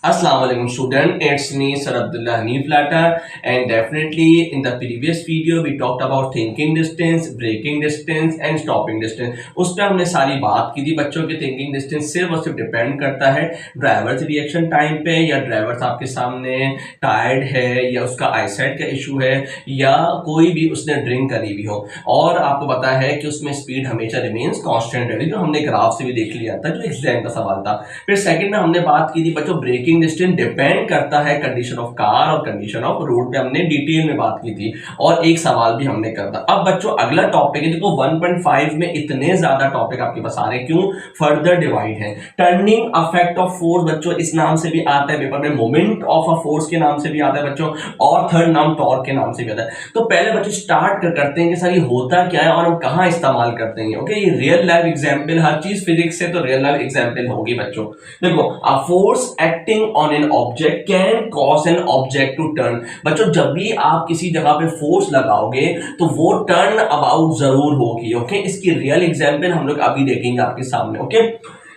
Assalamu alaikum student, it's me Sir Abdullah Hanif Latta, and definitely in the previous video we talked about thinking distance, breaking distance and stopping distance। उस पर हमने सारी बात की थी बच्चों के thinking distance सिर्फ और सिर्फ डिपेंड करता है ड्राइवर्स रिएक्शन टाइम पे, या ड्राइवर्स आपके सामने टायर्ड है, या उसका आईसाइट का इशू है, या कोई भी उसने ड्रिंक करी भी हो। और आपको पता है कि उसमें स्पीड हमेशा रिमेन्स कांस्टेंट रहेगी, जो हमने ग्राफ से भी देख लिया था, जो एग्जाम का सवाल था। फिर सेकंड में हमने बात की थी बच्चों ब्रेकिंग डिस्टेंस डिपेंड करता है कंडीशन ऑफ कार और कंडीशन ऑफ रोड पे, हमने डिटेल में बात की थी और एक सवाल भी हमने कर था। अब बच्चों अगला टॉपिक है, देखो 1.5 में इतने ज्यादा टॉपिक आपके पास आ रहे, क्यों? फर्दर डिवाइड है। टर्निंग अफेक्ट ऑफ फोर्स बच्चों इस नाम से भी आता है पेपर में, मोमेंट ऑफ अ फोर्स के नाम से भी आता है बच्चों, और थर्ड नाम टॉर्क के नाम से भी आता है। तो पहले बच्चों स्टार्ट करते हैं कि सर ये होता क्या है और हम कहां इस्तेमाल करते हैं। ओके, ये रियल लाइफ एग्जांपल, हर चीज फिजिक्स से तो रियल लाइफ एग्जांपल होगी बच्चों। देखो, a force acting on an object can cause an object to turn. बच्चों जब भी आप किसी जगह पे फोर्स लगाओगे तो वो टर्न अबाउट जरूर होगी। ओके, इसकी रियल एग्जांपल हम लोग अभी देखेंगे आपके सामने। Okay,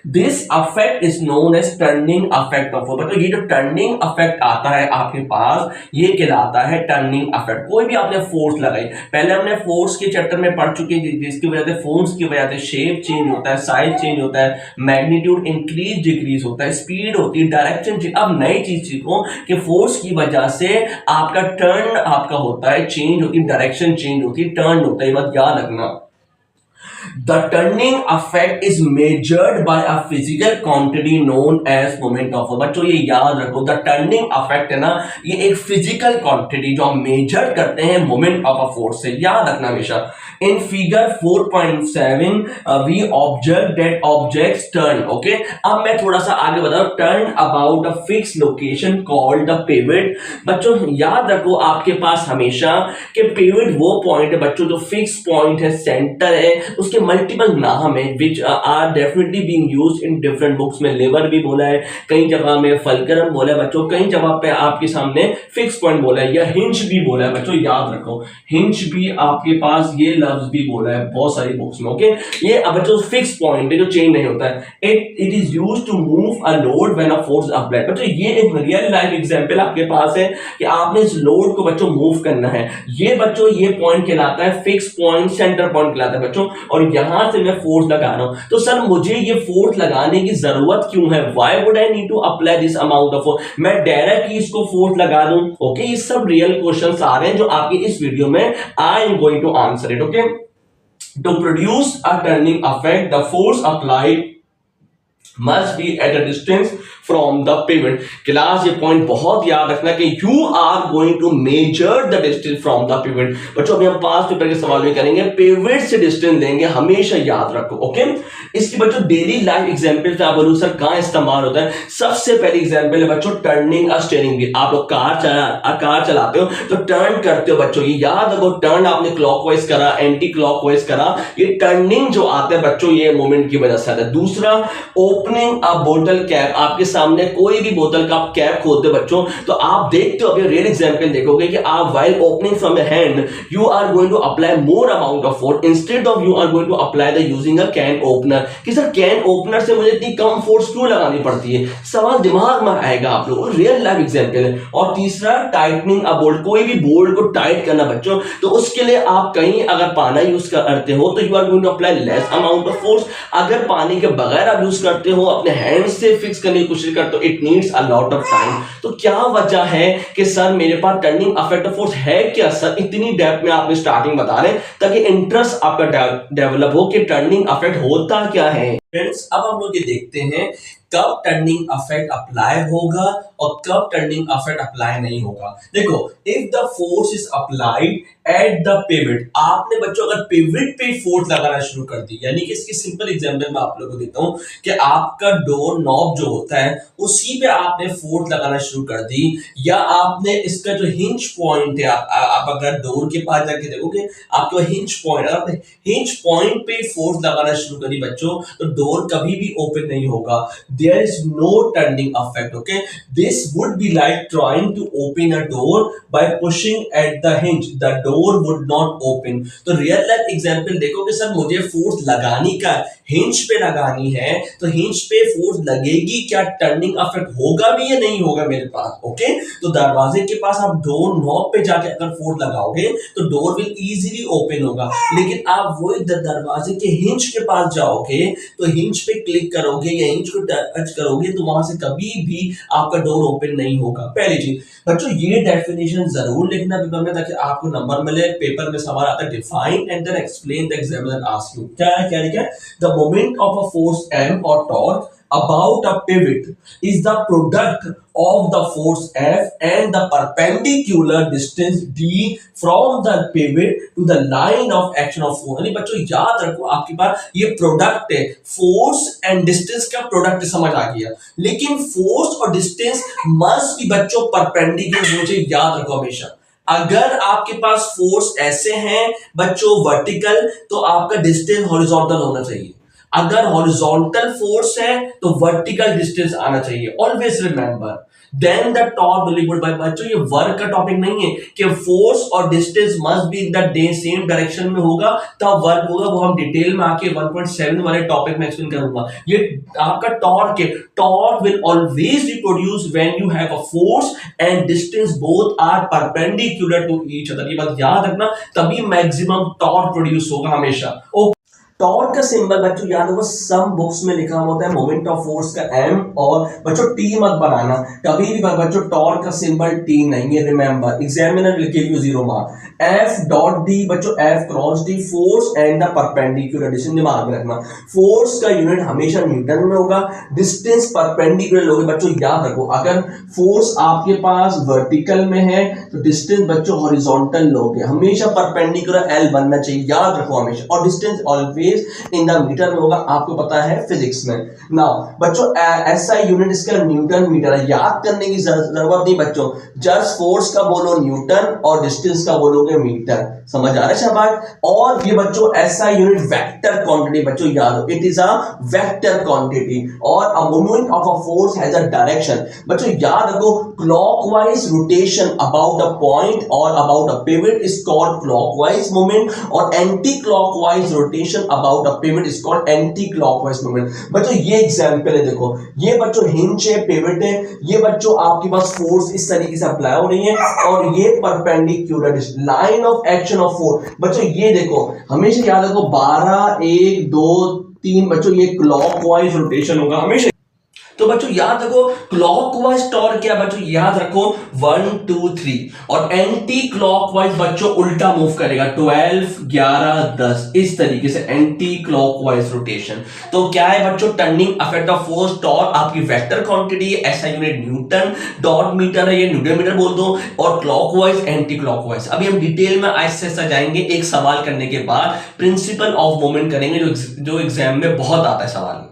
this effect is known as turning effect of force. मतलब ये जो टर्निंग अफेक्ट आता है आपके पास, ये कहलाता है टर्निंग अफेक्ट। कोई भी आपने फोर्स लगाई, पहले हमने फोर्स के चैप्टर में पढ़ चुके हैं, जिसकी वजह से फोर्स की वजह से शेप चेंज होता है, साइज चेंज होता है, मैग्नीट्यूड इंक्रीज डिक्रीज होता है, स्पीड होती है, डायरेक्शन चेंज। अब नई चीज सीखो कि फोर्स की वजह से आपका टर्न आपका होता है, चेंज होती है, डायरेक्शन चेंज होती है, टर्न होता है। ये बात याद रखना। The turning effect is measured by a physical quantity known as moment of force। बच्चों ये याद रखो, the turning effect है ना, ये एक फिजिकल क्वांटिटी जो हम मेजर करते हैं मोमेंट ऑफ अ फोर्स से, याद रखना हमेशा। In figure 4.7 we observe that objects turn। Okay, अब मैं थोड़ा सा आगे बताऊं, turn about a fixed location called the pivot। बच्चों याद रखो आपके पास हमेशा कि pivot वो पॉइंट है बच्चों जो फिक्स पॉइंट है, सेंटर है, उसके मल्टीपल नाम है which are definitely being used in different books में। लेवर भी बोला है, कई जगह में फलक्रम बोला है बच्चों, कई जगह पे आपके सामने फिक्स पॉइंट बोला है, या हिंज भी बोला है बच्चों, याद रखो हिंज भी आपके पास ये लफ्ज भी बोला है बहुत सारी बुक्स में। ओके, ये अब बच्चों फिक्स पॉइंट है जो चेंज नहीं होता है। It is used to move a load when a force applied. बच्चों ये एक रियल लाइफ एग्जांपल आपके पास है कि आपने इस लोड को बच्चों मूव करना है। ये बच्चों ये पॉइंट कहलाता है फिक्स पॉइंट, सेंटर पॉइंट कहलाता है बच्चों, और यहां से मैं फोर्स लगा रहा हूं। तो सर मुझे ये फोर्स लगाने की जरूरत क्यों है? Why would I need to apply this amount of force? मैं डायरेक्ट ही इसको फोर्स लगा दूं। ओके, ये सब रियल क्वेश्चंस आ रहे हैं जो आपके इस वीडियो में I am going to answer it. Okay, to produce a turning effect the force applied must be at a distance from the pivot। Class ये पॉइंट बहुत याद रखना कि you are going to measure the distance from the pivot। बच्चों अभी हम past paper के सवाल में करेंगे, पिवट से डिस्टेंस लेंगे, हमेशा याद रखो। ओके, इसकी बच्चों डेली लाइफ एग्जांपल से आप बोलो सर कहां इस्तेमाल होता है। सबसे पहली एग्जांपल है बच्चों टर्निंग अ स्टीयरिंग व्हील। आप लोग कार चलाते हो तो टर्न करते हो बच्चों, ये याद रखो, टर्न आपने क्लॉकवाइज करा, एंटी क्लॉकवाइज करा, ये टर्निंग जो आता है बच्चों ये मोमेंट की वजह से आता है। दूसरा, ओपनिंग अ बोतल कैप, आपके सामने कोई भी बोतल का आप कैप खोलते हो बच्चों, तो आप देखते हो, अभी रियल एग्जांपल देखोगे कि आप while opening from your hand you are going to apply more amount of force instead of you are going to apply the using a can opener. कि सर कैन ओपनर से मुझे इतनी कम force क्यों लगानी पड़ती है? सवाल दिमाग में आएगा आप लोगों को, रियल लाइफ एग्जांपल है। और तीसरा, टाइटनिंग अ बोल्ट, कोई भी बोल्ट को टाइट करना बच्चों, तो उसके लिए आप कहीं अगर पानी यूज करते हो तो you are going to apply less amount of force. अगर पानी के बगैर आप यूज करते हो, अपने हैंड से फिक्स करने की कोशिश करते हो, it needs a lot of time. तो क्या वजह है कि सर मेरे पास टर्निंग अफेक्ट ऑफ फोर्स है क्या? सर इतनी डेप्थ में आपने स्टार्टिंग बता रहे हैं ताकि इंटरेस्ट आपका डेवलप हो कि टर्निंग अफेक्ट होता क्या है। फ्रेंड्स अब हम लोग ये देखते हैं कब टर्निंग अफेक्ट अप्लाई होगा और कब टर्निंग अफेक्ट अप्लाई नहीं होगा। देखो, if the force is applied at the pivot, आपने बच्चों अगर पिवट पे फोर्स लगाना शुरू कर दी, यानी कि इसकी सिंपल एग्जांपल मैं आप लोगों को देता हूं कि आपका डोर नॉब जो होता है उसी पे आपने फोर्स लगाना शुरू कर दी, या आपने इसका जो हिंज पॉइंट है, आप अगर डोर के पास जाके देखोगे आपको हिंज पॉइंट, अगर हिंज पॉइंट पे फोर्स लगाना शुरू करी बच्चों, तो डोर कभी भी ओपन नहीं होगा, there is no turning effect. Okay, this would be like trying to open a door by pushing at the hinge, the door would not open. तो रियल लाइफ एग्जांपल देखो कि सर मुझे force लगानी का hinge पे लगानी है, तो हिंज पे फोर्स लगेगी, क्या टर्निंग इफेक्ट होगा भी या नहीं होगा मेरे पास। ओके, तो दरवाजे के पास आप डोर नॉब पे जाके अगर फोर्स लगाओगे तो डोर विल इजीली ओपन होगा, लेकिन आप वो दरवाजे के हिंज के पास जाओगे तो हिंज पे क्लिक करोगे या हिंज को टच करोगे तो वहां से कभी भी आपका डोर ओपन नहीं होगा। पहली चीज बच्चों, ये डेफिनेशन जरूर लिखना पेपर में ताकि आपको नंबर मिले। पेपर में सवाल आता है define and then explain, the examiner ask you क्या लिखा है, the moment of a force M or torque about a pivot is the product of the force F and the perpendicular distance D from the pivot to the line of action of force। यानी बच्चों याद रखो आपके पास ये product है, force and distance का product समझ आ गया, लेकिन फोर्स और डिस्टेंस मस्ट भी बच्चों परपेंडिकुलर होना चाहिए। याद रखो हमेशा, अगर आपके पास फोर्स ऐसे हैं बच्चों वर्टिकल, तो आपका डिस्टेंस हॉरिजॉन्टल होना चाहिए। अगर हॉरिजॉन्टल फोर्स है तो वर्टिकल डिस्टेंस आना चाहिए। Always remember, then the torque will be good. Bye बच्चों ये वर्क का टॉपिक नहीं है कि फोर्स और distance must be in the same direction में होगा तब वर्क होगा, वो हम डिटेल में आके 1.7 वाले टॉपिक में एक्सप्लेन करूंगा। ये आपका टॉर्क है, torque will always be produce when you have a force and distance both are perpendicular to each other. ये बात याद रखना, तभी मैक्सिमम टॉर्क प्रोड्यूस होगा हमेशा। टॉर्क का सिंबल बच्चों याद होगा, सम बुक्स में लिखा होता है मोमेंट ऑफ फोर्स का एम, और बच्चों टी मत बनाना कभी भी बच्चों, टॉर्क का सिंबल टी नहीं है। Remember, examiner will give you 0 mark. F dot D बच्चों, F cross D, force and the perpendicular distance. दिमाग में रखना, फोर्स का यूनिट हमेशा न्यूटन में होगा, डिस्टेंस परपेंडिकुलर होगी। बच्चों याद रखो, अगर फोर्स आपके पास वर्टिकल में है तो डिस्टेंस बच्चों हॉरिजॉन्टल लोगे, हमेशा परपेंडिकुलर एल बनना चाहिए। याद रखो हमेशा, और distance always in the metre में होगा, आपको पता है फिजिक्स में। नाउ बच्चों एसआई यूनिट इसका न्यूटन मीटर है, याद करने की जरूरत नहीं बच्चों, जस्ट फोर्स का बोलो न्यूटन और डिस्टेंस का बोलोगे मीटर। समझ आ रहा है शाबाश। और ये बच्चों एसआई यूनिट वेक्टर क्वांटिटी बच्चों याद हो, it is a vector quantity, और a moment of a force has a direction. बच्चों याद रखो, clockwise rotation about a point और about a pivot is called clockwise moment, और anti clockwise rotation about a pivot is called anti clockwise moment. बच्चों ये example है, देखो ये बच्चों हिंज है, पिवट है, ये बच्चों आपके पास फोर्स इस तरीके से अप्लाई हो रही है, और ये perpendicular line of action of force. बच्चों ये देखो हमेशा याद रखो 12 1 2 3 बच्चों ये क्लॉकवाइज रोटेशन होगा हमेशा। तो बच्चों याद रखो क्लॉकवाइज टॉर्क क्या बच्चों, याद रखो 1 2 3, और एंटी क्लॉकवाइज बच्चों उल्टा मूव करेगा 12 11 10, इस तरीके से एंटी क्लॉकवाइज रोटेशन। तो क्या है बच्चों, turning effect of force torque आपकी वेक्टर क्वांटिटी है, ऐसा यूनिट न्यूटन, डॉट मीटर है, ये न्यूटन मीटर बोल दो, और क्लॉकवाइज एंटी क्लॉकवाइज। अभी हम डिटेल में ऐसे ऐसा जाएंगे, एक सवाल करने के बाद प्रिंसिपल ऑफ मोमेंट करेंगे जो एग्जाम में बहुत आता है सवाल।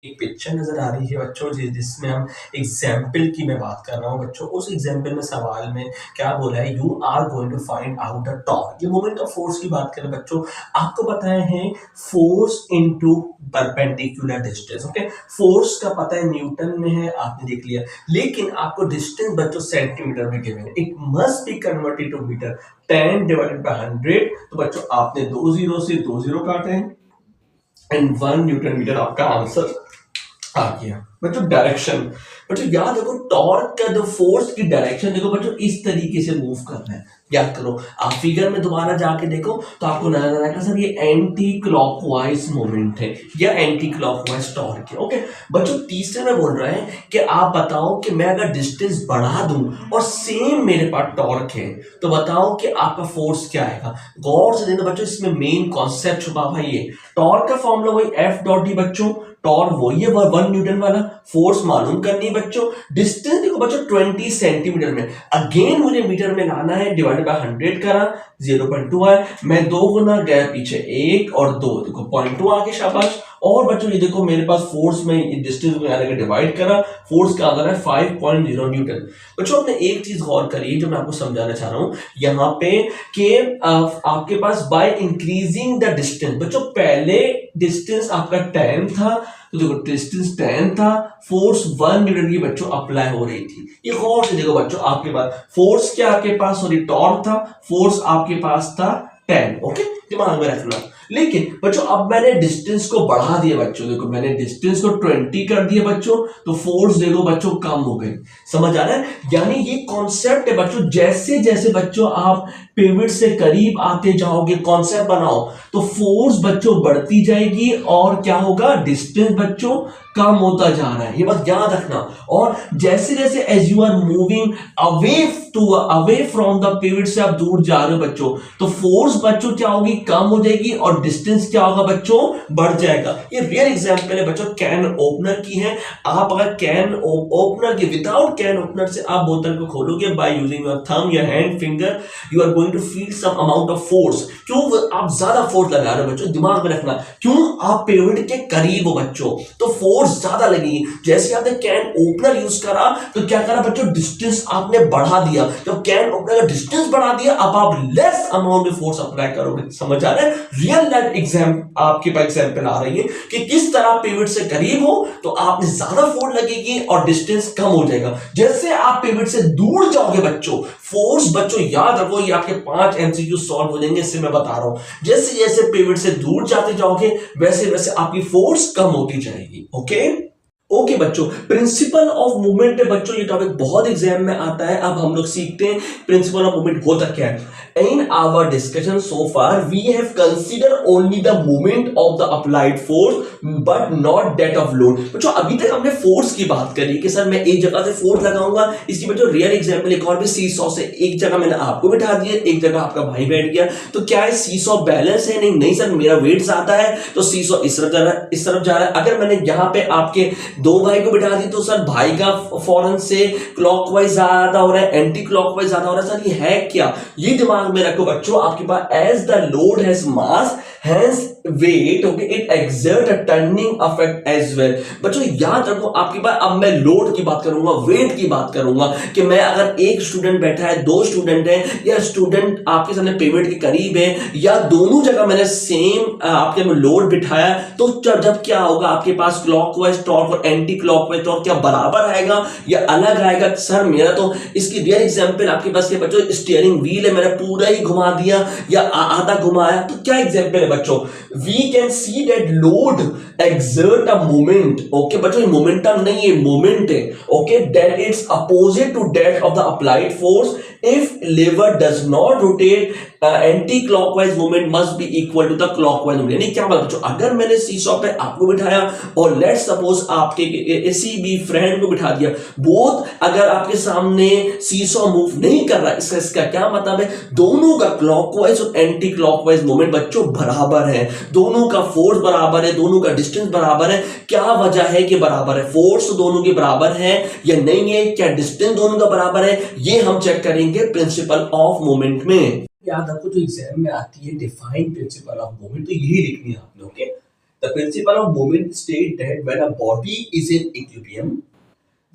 एक पिक्चर नजर आ रही है बच्चों जिसमें हम एग्जाम्पल की मैं बात कर रहा हूँ बच्चों। उस एग्जाम्पल में सवाल में क्या बोला है, you are going to find out the torque. ये मोमेंट ऑफ फोर्स की बात करें बच्चों, आपको पता है force into perpendicular distance. Okay, force का पता है न्यूटन में है, आपने देख लिया, लेकिन आपको डिस्टेंस बच्चों सेंटीमीटर में गिवन है, it must be converted to metre. 10 divided by 100, तो बच्चों आपने 2 0 से 2 0 काटे हैं, एंड 1 न्यूटन मीटर आपका आंसर आ गया। बच्चों डायरेक्शन, बच्चों याद रखो टॉर्क का जो फोर्स की डायरेक्शन देखो बच्चों इस तरीके से मूव करना है। याद करो, आप फिगर में दोबारा जाके देखो तो आपको नजर आएगा सर ये एंटी क्लॉकवाइज मोमेंट है या एंटी क्लॉकवाइज टॉर्क है। ओके बच्चों, तीसरे में बोल रहा है कि आप बताओ कि मैं अगर डिस्टेंस बढ़ा दूं और सेम मेरे पास टॉर्क है तो बताओ कि आपका फोर्स क्या आएगा। गौर से देखो बच्चों, इसमें मेन कॉन्सेप्ट छुपा हुआ है। ये टॉर्क का फॉर्मूला वही एफ डॉट डी बच्चों, टॉर्क वही है 1 न्यूटन वाला, फोर्स मालूम करनी है बच्चों, डिस्टेंस देखो बच्चों 20 सेंटीमीटर में, अगेन मुझे मीटर में लाना है, डिवाइडेड बाय 100 करा 0.2 है, मैं 2 गुना गया पीछे 1 और 2, देखो 0.2 आगे शाबाश, और बच्चों ये देखो मेरे पास फोर्स में डिस्टेंस को यहाँ लेकर डिवाइड करा, फोर्स का आंसर है 5.0 न्यूटन। बच्चों आपने एक चीज गौर करी जो मैं आपको समझाना चाह रहा हूं यहाँ पे कि आपके पास बाय इंक्रीजिंग द डिस्टेंस, बच्चों पहले डिस्टेंस आपका 10 था, तो देखो डिस्टेंस 10 था, फोर्स 1 न्यूटन की बच्चों अप्लाई हो रही थी। ये गौर से देखो बच्चों, आपके पास फोर्स क्या आपके पास सॉरी टॉर्क था, फोर्स आपके पास था 10, ओके दिमाग में रखना। लेकिन बच्चों अब मैंने डिस्टेंस को बढ़ा दिया बच्चों, देखो मैंने डिस्टेंस को 20 कर दिया बच्चों, तो फोर्स देखो बच्चों कम हो गई। समझ आ रहा है? यानी ये कॉन्सेप्ट है बच्चों, जैसे जैसे बच्चों आप पिवट से करीब आते जाओगे, कॉन्सेप्ट बनाओ तो फोर्स बच्चों बढ़ती जाएगी और क्या होगा, डिस्टेंस बच्चों कम होता जा रहा है। ये बात याद रखना। और जैसे जैसे as you are moving away from the pivot से आप दूर जा रहे हो बच्चों, तो फोर्स बच्चों क्या होगी, कम हो जाएगी और डिस्टेंस क्या होगा बच्चों, बढ़ जाएगा। ये रियल एग्जांपल है बच्चों कैन ओपनर की है। आप अगर कैन ओपनर के विदाउट कैन ओपनर से आप बोतल को खोलोगे बाय यूजिंग योर थंब या hand finger, you are going to feel some amount of force. क्यों आप ज्यादा फोर्स लगा रहे हो बच्चों, दिमाग में रखना, क्यों आप पिवट के करीब हो बच्चों, तो फोर्स ज्यादा लगेगी। जैसे आपने कैन ओपनर यूज करा तो क्या करा बच्चों, डिस्टेंस आपने बढ़ा दिया। जब कैन ओपनर का डिस्टेंस बढ़ा दिया, अब आप लेस अमाउंट में फोर्स अप्लाई करोगे। समझ आ रहा है? रियल लाइफ एग्जाम आपके पास एग्जांपल आ रही है कि किस तरह पिवट से करीब हो तो आपने ज्यादा फोर्स लगेगी और डिस्टेंस कम हो जाएगा। जैसे आप पिवट से दूर जाओगे बच्चों, फोर्स बच्चों याद रखो, ये आपके 5 एमसीक्यू सॉल्व हो जाएंगे, इससे मैं बता रहा हूं। जैसे जैसे पिवट से दूर जाते जाओगे वैसे वैसे आपकी फोर्स कम होती जाएगी। ओके बच्चों, प्रिंसिपल ऑफ मूवमेंट है बच्चों, ये टॉपिक बहुत एग्जाम में आता है। अब हम लोग सीखते हैं प्रिंसिपल ऑफ मूवमेंट होता क्या है। In our discussion so far we have consider only the movement of the applied force but not that of load. बच्चों अभी तक हमने फोर्स की बात करी कि सर मैं एक जगह से फोर्स लगाऊंगा। इसकी बच्चों रियल एग्जांपल एक और भी सीसॉ से, एक जगह मैंने आपको बिठा दिया, एक जगह आपका भाई बैठ गया, तो क्या है सीसॉ बैलेंस है? नहीं सर, मेरा वेट ज्यादा है तो सीसॉ इस तरफ जा रहा है, इस तरफ जा रहा है। अगर मैंने यहां पे आपके दो भाई को बिठा दी तो सर भाई का फौरन से क्लॉकवाइज ज्यादा हो रहा है, एंटी क्लॉकवाइज ज्यादा हो रहा है। सर ये है क्या, ये दिमाग में रखो बच्चों। आपके पास as the load has mass hence weight, okay, it exert a turning effect as well। बच्चों याद रखो आपके पास, अब मैं लोड की बात करूंगा, वेट की बात करूंगा कि मैं अगर एक स्टूडेंट बैठा है, दो स्टूडेंट है, या स्टूडेंट आपके सामने पिवट के करीब है, या दोनों जगह मैंने सेम आपके लोड बिठाया, तो जब क्या होगा आपके पास क्लॉकवाइज टॉर्क और एंटी क्लॉकवाइज टॉर्क क्या बराबर आएगा या अलग आएगा? सर मेरा तो इसकी रियल एग्जांपल आपके पास के बच्चों स्टीयरिंग व्हील है, मैंने पूरा ही घुमा दिया या आधा घुमाया, तो क्या एग्जांपल है बच्चों? we can see that load exert a moment, okay बच्चों ये मोमेंटम नहीं है, मोमेंट है, okay, that it's opposite to that of the applied force if lever does not rotate, anti clockwise movement must be equal to the clockwise movement. यानी क्या बात बच्चों, अगर मैंने सीसॉ पे आपको बिठाया और लेट्स सपोज आपके किसी भी फ्रेंड को बिठा दिया, बोथ अगर आपके सामने सीसॉ मूव नहीं कर रहा, इसका क्या मतलब है, दोनों का क्लॉकवाइज और एंटी क्लॉकवाइज मूवमेंट बच्चों बराबर है, दोनों का फोर्स बराबर है, दोनों का डिस्टेंस बराबर है। क्या वजह है कि बराबर है? फोर्स दोनों के बराबर है या नहीं है? क्या डिस्टेंस दोनों का बराबर है? ये हम चेक करेंगे प्रिंसिपल ऑफ मूवमेंट में। याद रखो जो एग्जाम में आती है डिफाइन प्रिंसिपल ऑफ मूवमेंट, तो यही लिखनी है आपने। Okay, the principle of movement state that when a body is in equilibrium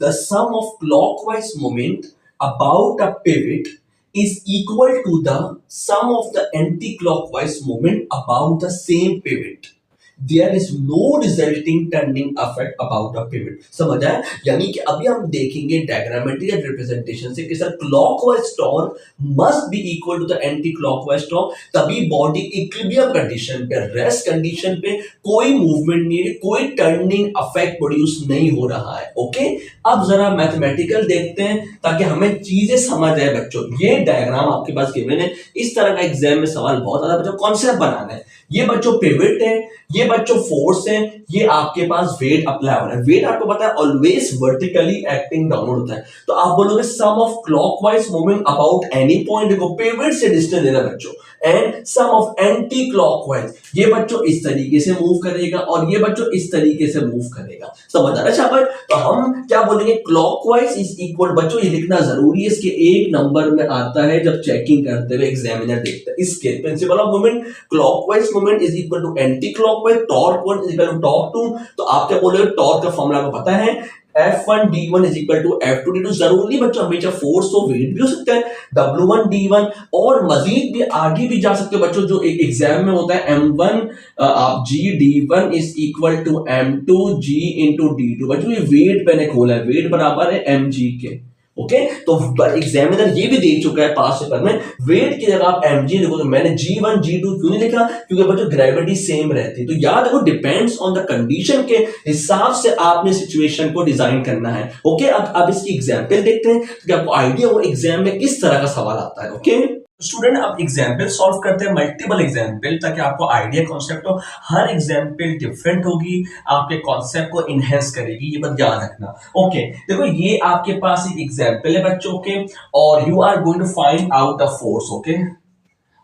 the sum of clockwise movement about a pivot is equal to the sum of the anti-clockwise movement about the same pivot. There is no resulting turning effect about the pivot। समझ आया? यानी कि अभी हम देखेंगे diagrammatical representation से कि sir clockwise torque must be equal to the anti clockwise torque, तभी बॉडी इक्विलिब्रियम कंडीशन पे, रेस्ट कंडीशन पे कोई मूवमेंट नहीं है, कोई टर्निंग इफेक्ट प्रोड्यूस नहीं हो रहा है। ओके, अब जरा मैथमेटिकल देखते हैं ताकि हमें चीजें समझ आए बच्चों। ये डायग्राम आपके पास गिवन है, इस तरह का एग्जाम में सवाल बहुत ज्यादा बच्चों कॉन्सेप्ट बनाना है। ये बच्चों पिवट है, ये बच्चों फोर्स है, ये आपके पास वेट अप्लाई हो रहा है। वेट आपको पता है ऑलवेज वर्टिकली एक्टिंग डाउनवर्ड होता है, तो आप बोलोगे sum of clockwise movement about any point, देखो पिवट से डिस्टेंस लेना बच्चों, and sum of anti clockwise, ये बच्चों इस तरीके से मूव करेगा और ये बच्चों इस तरीके से मूव करेगा। समझ आ रहा है शाबाश? तो हम क्या बोलेंगे, क्लॉकवाइज इज इक्वल, बच्चों ये लिखना जरूरी है, इसके एक नंबर में आता है जब चेकिंग करते हुए एग्जामिनर देखता है। इसके principle of movement clockwise movement is equal to anti clockwise, torque 1 is equal to torque 2, तो आप क्या बोलोगे, टॉर्क का फॉर्मूला आपको पता है, F1 D1 is equal to F2 D2। जरूरी बच्चों हमेशा फोर्स तो वेट भी हो सकता है, W1 D1, और मजीद भी आगे भी जा सकते हो बच्चों, जो एक एग्जाम में होता है M1 आप G D1 is equal to M2 G into D2। बच्चों ये वेट मैंने खोला है, वेट बराबर है mg के। ओके तो एग्जामिनर ये भी देख चुका है पास पेपर में, वेट की जगह आप mg देखो, तो मैंने G1 G2 क्यों नहीं लिखा, क्योंकि बच्चों ग्रेविटी सेम रहती है। तो याद रखो डिपेंड्स ऑन द कंडीशन के हिसाब से आपने सिचुएशन को डिजाइन करना है। ओके अब इसकी एग्जांपल देखते हैं कि आपको आइडिया हो एग्जाम में किस तरह का सवाल आता है। ओके स्टूडेंट अब एग्जाम्पल सॉल्व करते हैं, मल्टीपल एग्जाम्पल, ताकि आपको आइडिया कॉन्सेप्ट हो। हर एग्जाम्पल डिफरेंट होगी, आपके कॉन्सेप्ट को इनहेंस करेगी, ये बात याद रखना। ओके देखो ये आपके पास एक एग्जाम्पल है बच्चों के, और you are going to find out the force.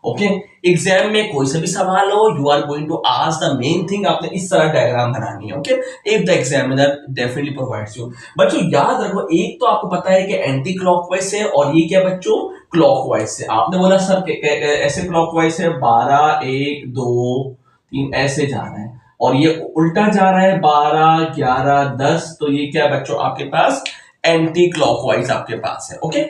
Okay exam में कोई सा भी सवाल हो, you are going to ask the main thing, आपने इस तरह डायग्राम बनानी है। Okay if the examiner definitely provides you. बच्चों याद रखो, एक तो आपको पता है कि एंटी क्लॉकवाइज है, और ये क्या बच्चों क्लॉकवाइज से। आपने बोला सर ऐसे क्लॉकवाइज है, 12 1 2 3 ऐसे जा रहा है, और ये उल्टा जा रहा है 12 11 10, तो ये क्या बच्चों आपके पास एंटी क्लॉकवाइज आपके पास है। ओके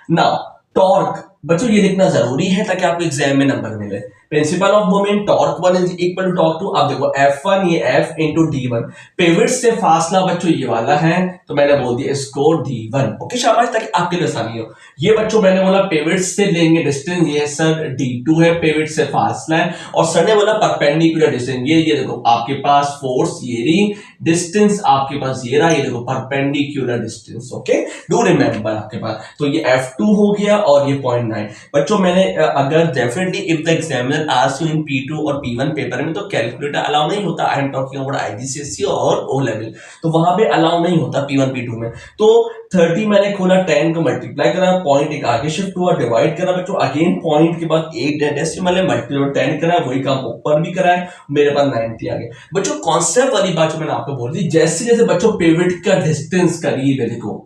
नाउ टॉर्क बच्चों ये लिखना जरूरी है ताकि आपको एग्जाम में नंबर मिले। Principle of moment torque 1 is equal to torque 2। अब देखो F1 ये F इंटू D1, पिवट से फासला बच्चों ये वाला है, तो मैंने बोल दिया इसको D1। ओके शाबाश, ताकि आपके लिए आसानी हो। ये बच्चों मैंने बोला पिवट से लेंगे डिस्टेंस, ये सर D2 है, पिवट से फासला है, और सर ने बोला परपेंडिकुलर डिस्टेंस, ये देखो आपके पास फोर्स ये रही, डिस्टेंस आपके पास ये रहा, ये देखो perpendicular distance. Okay do remember आपके पास, तो ये F2 हो गया और ये 0.9। बच्चों मैंने अगर definitely if the examiner ask you in P2 और P1 पेपर में तो कैलकुलेटर अलाउ नहीं होता। I am talking about IGCSE और O लेवल, तो वहां पे अलाउ नहीं होता P1 P2 में। तो 30 मैंने खोला, 10 को मल्टीप्लाई करा, पॉइंट एक आगे शिफ्ट हुआ, डिवाइड करा बच्चों, अगेन पॉइंट के बाद एक डेसिमल है, मल्टीप्लाई 10 करा, वही काम ऊपर भी करा है, मेरे पास 90 आ गया। बच्चों कॉन्सेप्ट वाली बात जो मैंने आपको बोल दी, जैसे जैसे बच्चों पिवट का डिस्टेंस करीब है, देखो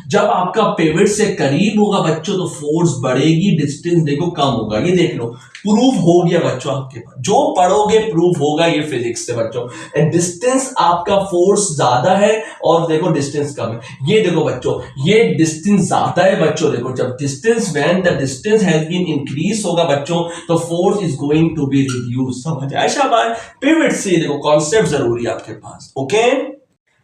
जब आपका पिवट से करीब होगा बच्चों तो फोर्स बढ़ेगी, डिस्टेंस देखो कम होगा। ये देख लो प्रूव हो गया बच्चों आपके पास, जो पढ़ोगे प्रूव होगा, ये फिजिक्स से बच्चों। डिस्टेंस आपका फोर्स ज्यादा है और देखो डिस्टेंस कम है। ये देखो बच्चों ये डिस्टेंस ज्यादा है बच्चों, देखो जब distance when the distance has been increase होगा बच्चों तो force is going to be reduce. समझ आया शाबाश, पिवट से देखो कॉन्सेप्ट जरूरी है आपके पास। ओके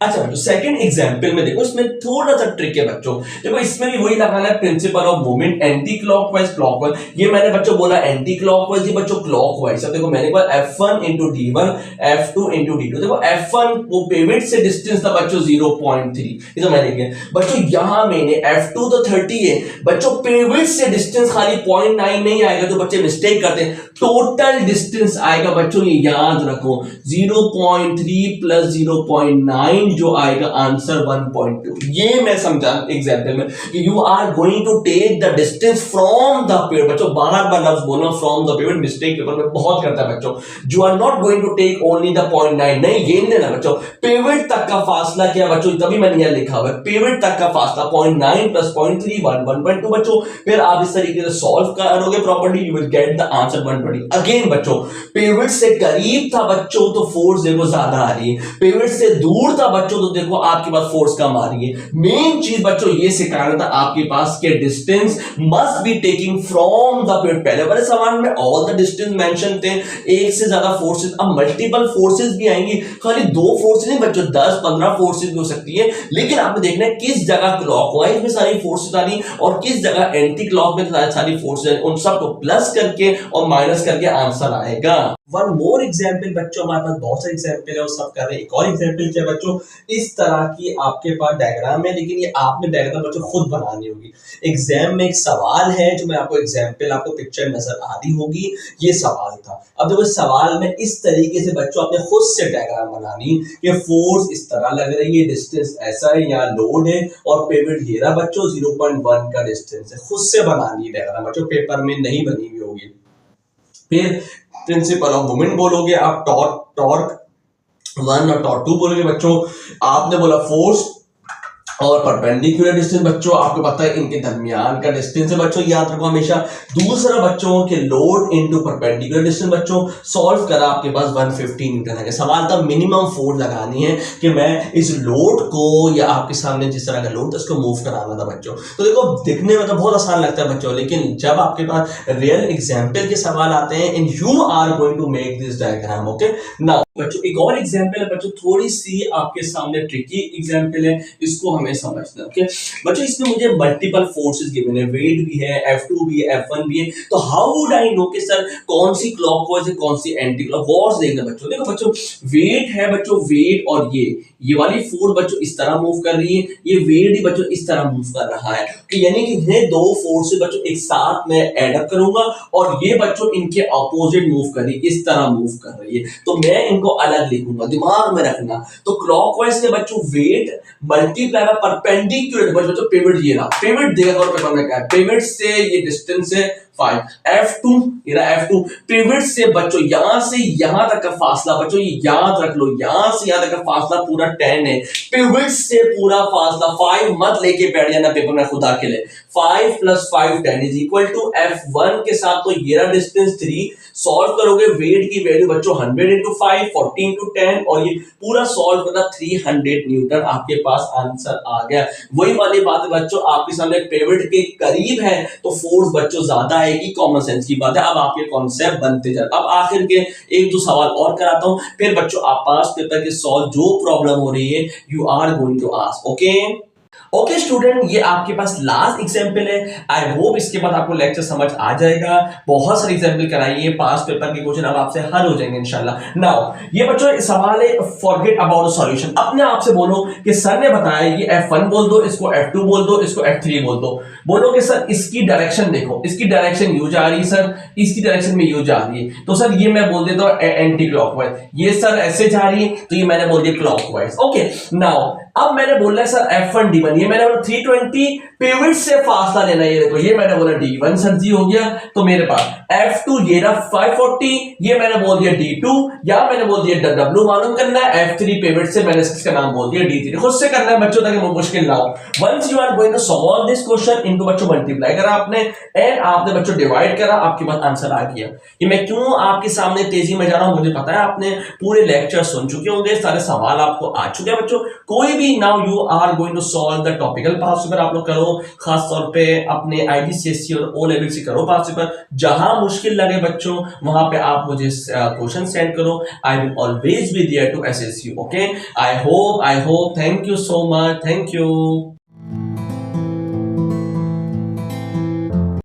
अच्छा बच्चों सेकंड एग्जांपल में देखो, इसमें थोड़ा सा ट्रिक है बच्चों। देखो इसमें भी वही लगाना है principal of movement, anti clockwise clockwise. ये मैंने बच्चों बोला एंटी क्लॉकवाइज, ये बच्चों क्लॉकवाइज। अब देखो मैंने बोला F1 into D1 F2 into D2। देखो F1 वो पिवट से डिस्टेंस था बच्चों 0.3, ये तो मैंने किया बच्चों। यहां मैंने F2 तो 30 है बच्चों, पिवट से डिस्टेंस खाली 0.9 नहीं आएगा, तो बच्चे मिस्टेक करते हैं, टोटल डिस्टेंस आएगा बच्चों। ये याद रखो 0.3 प्लस 0.9 जो आएगा आंसर 1.2। ये मैं समझा एग्जांपल में कि you are going to take the distance from the pivot. बच्चों बार बार लफ्ज बोलना from the pivot, mistake paper में बहुत करता है बच्चों। You are not going to take only the 0.9, नहीं ये नहीं ना बच्चों, पिवट तक का फासला क्या बच्चों, तभी मैंने यहां लिखा हुआ है पिवट तक का फासला 0.9 प्लस 0.3 1.2 बच्चों। फिर आप इस तरीके से सॉल्व करोगे properly, you will get the answer 120। Again बच्चों पिवट से करीब था बच्चों तो फोर्स देखो ज्यादा आ रही है, पिवट से दूर था बच्चों तो देखो आपके पास फोर्स कम आ रही है। मेन चीज बच्चों ये सिखाना था आपके पास के distance must be taking from the pivot. पहले वाले सवाल में ऑल द डिस्टेंस मेंशन थे, एक से ज्यादा फोर्सेस, अब मल्टीपल फोर्सेस भी आएंगी, खाली दो फोर्सेस नहीं बच्चों 10-15 फोर्सेस भी हो सकती है। लेकिन आपने देखना है किस जगह क्लॉकवाइज में सारी फोर्सेस आ रही और किस जगह एंटी क्लॉक में सारी फोर्सेस, उन सबको प्लस करके और माइनस करके आंसर आएगा। वन मोर एग्जाम्पल बच्चों, हमारे पास बहुत सारे एग्जाम्पल है वो सब कर रहे हैं। एक और एग्जाम्पल क्या बच्चों, इस तरह की आपके पास डायग्राम है, लेकिन ये आपने डायग्राम बच्चों खुद बनानी होगी। एग्जाम में एक सवाल है जो मैं आपको एग्जाम्पल, आपको पिक्चर नजर आ रही होगी, ये सवाल था। अब देखो सवाल में इस तरीके से बच्चों आपने खुद से डायग्राम बनानी कि फोर्स इस तरह लग रही है, डिस्टेंस ऐसा है, यहाँ लोड है और पिवट ये रहा बच्चों 0.1 का डिस्टेंस है। खुद से बनानी है डायग्राम बच्चों, पेपर में नहीं बनी हुई होगी। फिर प्रिंसिपल ऑफ मोमेंट बोलोगे आप, टॉर्क 1 और टॉर्क 2 बोलोगे बच्चों। आपने बोला फोर्स और परपेंडिकुलर डिस्टेंस बच्चों आपको पता है इनके दरमियान का डिस्टेंस है बच्चों, याद रखो हमेशा। दूसरा बच्चों के लोड इनटू परपेंडिकुलर डिस्टेंस बच्चों सॉल्व करा, आपके पास 150 न्यूटन है। सवाल था मिनिमम फोर्स लगानी है कि मैं इस लोड को या आपके सामने जिस तरह का लोड था उसको मूव कराना था बच्चों। तो देखो दिखने में तो बहुत आसान लगता है बच्चों, लेकिन जब आपके पास रियल एग्जाम्पल के सवाल आते हैं and you are going to make this diagram, okay. Now बच्चों एक और एग्जाम्पल है बच्चों, थोड़ी सी आपके सामने ट्रिकी एग्जाम्पल है, इसको हमें समझना है, ओके। बच्चों इसमें मुझे मल्टीपल फोर्सेस गिवन है, वेट भी है, F2 भी है, F1 भी है। तो हाउ वुड आई नो कि सर कौन सी क्लॉकवाइज है कौन सी एंटी क्लॉकवाइज देखना बच्चों। देखो बच्चों वेट है बच्चों, वेट और ये वाली फोर्स बच्चों इस तरह मूव कर रही है, ये वेट ही बच्चों इस तरह मूव कर रहा है। तो यानी कि ये दो फोर्सेस बच्चों एक साथ में ऐड अप करूंगा और ये बच्चों इनके अपोजिट मूव कर रही है, इस तरह मूव कर रही है, तो मैं इनको अलग लिखूंगा, दिमाग में रखना। तो क्लॉकवाइज के बच्चों वेट मल्टीप्लाई बाय परपेंडिकुलर बच्चों पिवट, ये रहा पिवट देगा और पेपर में क्या है, पिवट से ये डिस्टेंस है 5, F2 ये रहा F2, पिवट से बच्चों यहां से यहां तक का फासला बच्चों ये याद रख लो, यहां से यहां तक का फासला पूरा 10 है, पिवट से पूरा फासला 5 मत लेके बैठ जाना पेपर में खुदा के लिए, 5 + 5 10 इज इक्वल टू F1 के साथ तो ये रहा डिस्टेंस 3, सॉल्व करोगे वेट की वैल्यू बच्चों 100 × 5 40 × 10 और ये पूरा सॉल्व करना 300 न्यूटन, आपके पास आंसर आ गया। वही वाली बात है बच्चों, आपके सामने पिवट के करीब है तो फोर्स बच्चों ज्यादा आएगी, कॉमन सेंस की बात है। अब आपके कॉन्सेप्ट बनते जाए। अब आखिर के एक दो सवाल और कराता हूं, फिर बच्चों आप पास पेपर के सॉल्व जो प्रॉब्लम हो रही है you are going to ask, okay. Okay student, ये आपके पास लास्ट एग्जांपल है। आई होप इसके बाद आपको लेक्चर समझ आ जाएगा। बहुत सारे एग्जांपल कराइए, पास पेपर के क्वेश्चन अब आपसे हल हो जाएंगे इंशाल्लाह। नाउ ये बच्चों सवाल है फॉरगेट अबाउट सॉल्यूशन। अपने आप से बोलो कि सर ने बताया ये F1 बोल दो, इसको F2 बोल दो, इसको F3 बोल दो। बोलो कि सर इसकी डायरेक्शन देखो, इसकी डायरेक्शन यू जा रही है सर, इसकी डायरेक्शन में यू जा रही है, तो सर ये मैं बोल देता हूं एंटी क्लॉकवाइज। ये सर ऐसे जा रही है तो ये मैंने बोल दिया क्लॉकवाइज, ओके। नाउ अब मैंने बोला है सर F1 D1, ये मैंने बोला 320 पिवट से फासला लेना, ये देखो ये मैंने बोला D1 सर जी हो गया, तो मेरे पास F2 ये रहा 540, ये मैंने बोल दिया D2, या मैंने बोल दिया W मालूम करना है, F3 पिवट से मैंने इसका नाम बोल दिया D3। खुद से करना है बच्चों ताकि मुश्किल ना हो। Once you are going to solve this question into बच्चों मल्टीप्लाई करा आपने एंड आपने बच्चों डिवाइड करा, आपके पास आंसर आ गया। ये मैं क्यों आपके सामने तेजी में जा रहा हूं, मुझे पता है आपने पूरे लेक्चर सुन चुके होंगे, सारे सवाल आपको आ चुके हैं बच्चों। कोई भी now you are going to solve the topical past paper आप लोग करो, खास तौर पे अपने IGCSE और O लेवल से करो पास पेपर। जहां मुश्किल लगे बच्चों वहां पे आप मुझे क्वेश्चन सेंड करो, I will always be there to assist you, okay. I hope thank you so much, thank you.